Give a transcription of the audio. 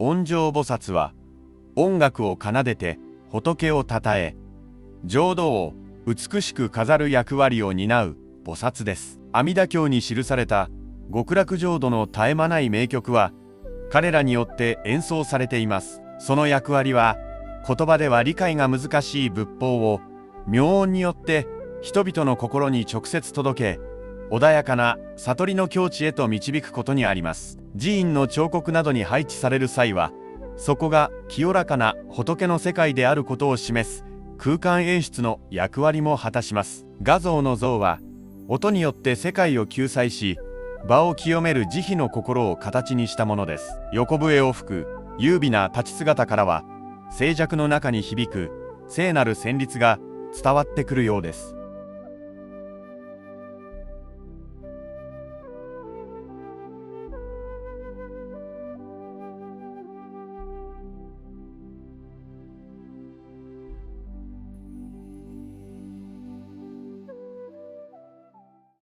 音上菩薩は音楽を奏でて仏をたたえ、浄土を美しく飾る役割を担う菩薩です。阿弥陀経に記された極楽浄土の絶え間ない名曲は彼らによって演奏されています。その役割は言葉では理解が難しい仏法を妙音によって人々の心に直接届け、穏やかな悟りの境地へと導くことにあります。寺院の彫刻などに配置される際は、そこが清らかな仏の世界であることを示す空間演出の役割も果たします。画像の像は音によって世界を救済し、場を清める慈悲の心を形にしたものです。横笛を吹く優美な立ち姿からは、静寂の中に響く聖なる旋律が伝わってくるようです。